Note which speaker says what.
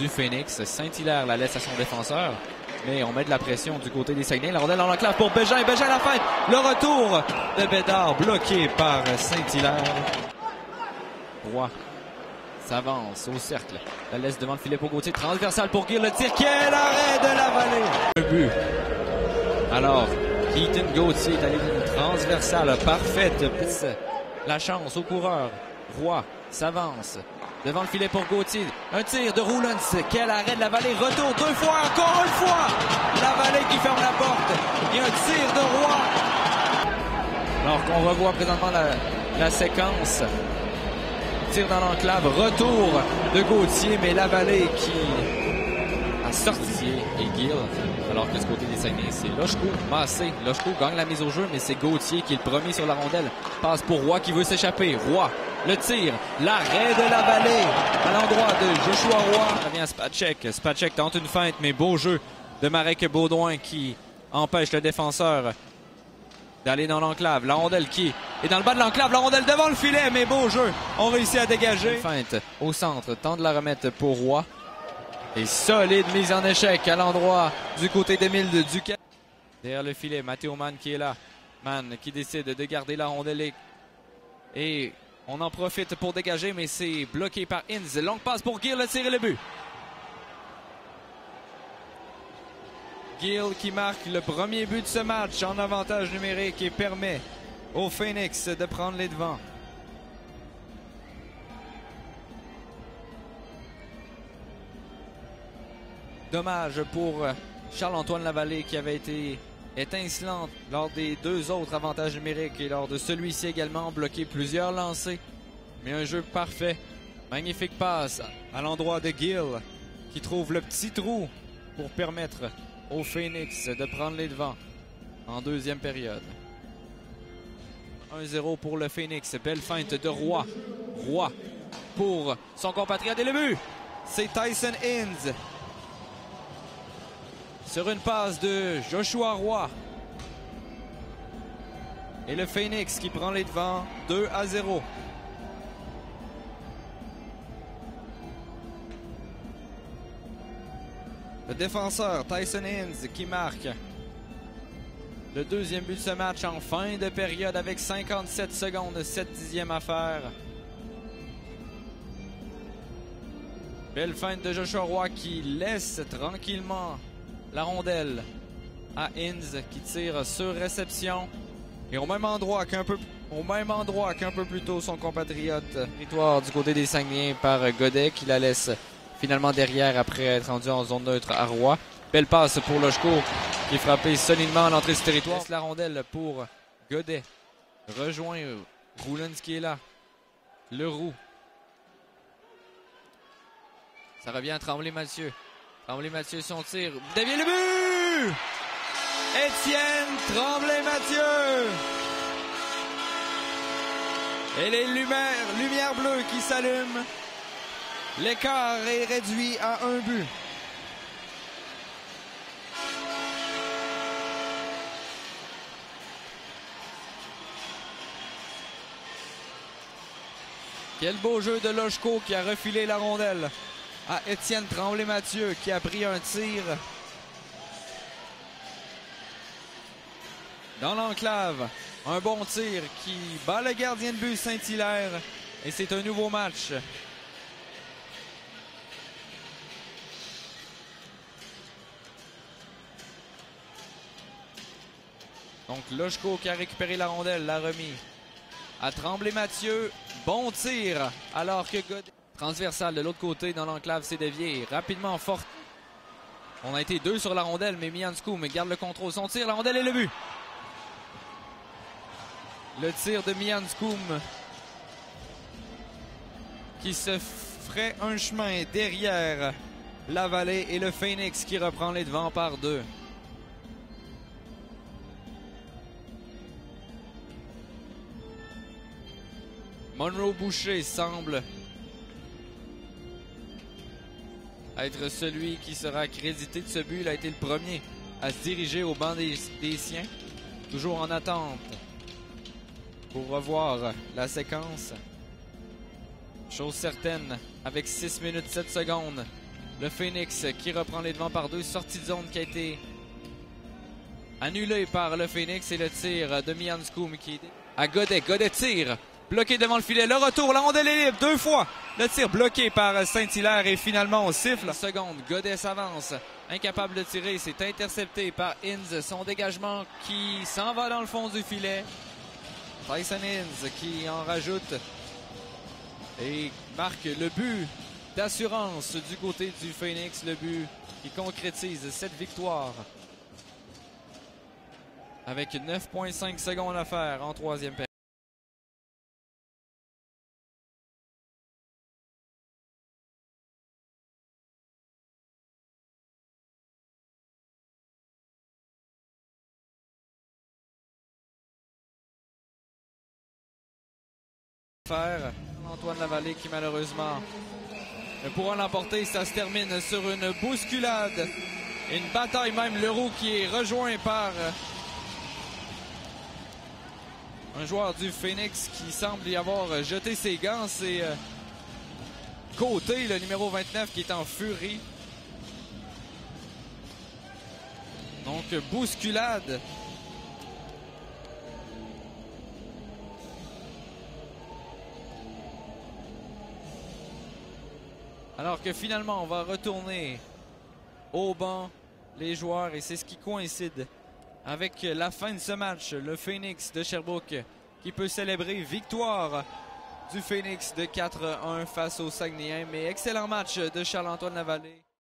Speaker 1: du Phoenix. Saint-Hilaire la laisse à son défenseur. Mais on met de la pression du côté des Saguenay. La rondelle en enclave pour Bégin. Bégin à la fin. Le retour de Bédard bloqué par Saint-Hilaire. Roy s'avance au cercle. La laisse devant le filet pour Gauthier. Transversal pour Gill. Le tir. Quel arrêt de la vallée. Un but. Alors, Keaton Gauthier est allé d'une transversale parfaite. La chance au coureur. Roy s'avance. Devant le filet pour Gauthier. Un tir de Roulens. Quel arrêt de la vallée. Retour deux fois. Encore une fois. La vallée qui ferme la porte. Et un tir de Roy. Alors qu'on revoit présentement la séquence. Tir dans l'enclave. Retour de Gauthier. Mais la vallée qui a sorti et Gill. Alors que ce côté des Saguenay, c'est Lochko, Massé. Lochko gagne la mise au jeu, mais c'est Gauthier qui est le premier sur la rondelle. Passe pour Roy qui veut s'échapper. Roy, le tir, l'arrêt de la vallée à l'endroit de Joshua Roy. Ça vient Spacek. Spacek tente une feinte, mais beau jeu de Marek Baudouin qui empêche le défenseur d'aller dans l'enclave. La rondelle qui est dans le bas de l'enclave. La rondelle devant le filet, mais beau jeu. On réussit à dégager. Une feinte au centre, tente de la remettre pour Roy. Et solide mise en échec à l'endroit du côté d'Émile Duquet. Derrière le filet, Mathéo Mann qui est là. Mann qui décide de garder la rondelle. Et on en profite pour dégager, mais c'est bloqué par Inz. Longue passe pour Gill, le tir et le but. Gill qui marque le premier but de ce match en avantage numérique et permet au Phoenix de prendre les devants. Dommage pour Charles-Antoine Lavallée qui avait été étincelant lors des deux autres avantages numériques et lors de celui-ci également bloqué plusieurs lancers. Mais un jeu parfait. Magnifique passe à l'endroit de Gill qui trouve le petit trou pour permettre au Phoenix de prendre les devants en deuxième période. 1-0 pour le Phoenix. Belle feinte de Roy. Roy pour son compatriote et le but. C'est Tyson Inz. Sur une passe de Joshua Roy. Et le Phoenix qui prend les devants 2-0. Le défenseur Tyson Inz qui marque le deuxième but de ce match en fin de période avec 57 secondes, 7 dixièmes à faire. Belle feinte de Joshua Roy qui laisse tranquillement la rondelle à Inz qui tire sur réception. Et au même endroit qu'un peu plus tôt son compatriote. Victoire du côté des Saguenayens par Godet qui la laisse finalement derrière après être rendu en zone neutre à Roy. Belle passe pour Lochko qui est frappé solidement à l'entrée du territoire. Laisse la rondelle pour Godet. Rejoint Roulens qui est là. Leroux. Ça revient à Tremblay-Mathieu. Tremblay-Mathieu son tir. Devient le but! Étienne Tremblay-Mathieu! Et les lumières bleues qui s'allument. L'écart est réduit à un but. Quel beau jeu de Lochko qui a refilé la rondelle à Étienne Tremblay-Mathieu qui a pris un tir dans l'enclave. Un bon tir qui bat le gardien de but Saint-Hilaire. Et c'est un nouveau match. Donc Lochko qui a récupéré la rondelle, l'a remis à Tremblay-Mathieu. Bon tir alors que Godet. Transversal de l'autre côté dans l'enclave, c'est dévié. Rapidement, fort. On a été deux sur la rondelle, mais Mianskoum garde le contrôle. Son tir, la rondelle et le but. Le tir de Mianskoum qui se ferait un chemin derrière la vallée et le Phoenix qui reprend les devants par deux. Monroe Boucher semble être celui qui sera crédité de ce but. Il a été le premier à se diriger au banc des siens. Toujours en attente pour revoir la séquence. Chose certaine, avec 6 minutes 7 secondes, Le Phoenix qui reprend les devants par 2. Sortie de zone qui a été annulée par le Phoenix. Et le tir de Mianskoum qui est à Godet. Godet tire. Bloqué devant le filet. Le retour. La rondelle est libre. 2 fois. Le tir bloqué par Saint-Hilaire. Et finalement, on siffle. Une seconde. Godet s'avance. Incapable de tirer. C'est intercepté par Inns. Son dégagement qui s'en va dans le fond du filet. Tyson Inns qui en rajoute. Et marque le but d'assurance du côté du Phoenix. Le but qui concrétise cette victoire. Avec 9,5 secondes à faire en troisième période. Antoine Lavallée qui malheureusement ne pourra l'emporter. Ça se termine sur une bousculade, une bataille même. Leroux qui est rejoint par un joueur du Phoenix qui semble y avoir jeté ses gants. C'est Côté, le numéro 29 qui est en furie. Donc bousculade. Alors que finalement, on va retourner au banc les joueurs et c'est ce qui coïncide avec la fin de ce match. Le Phoenix de Sherbrooke qui peut célébrer victoire du Phoenix de 4-1 face aux Saguenayens. Mais excellent match de Charles-Antoine Lavallée.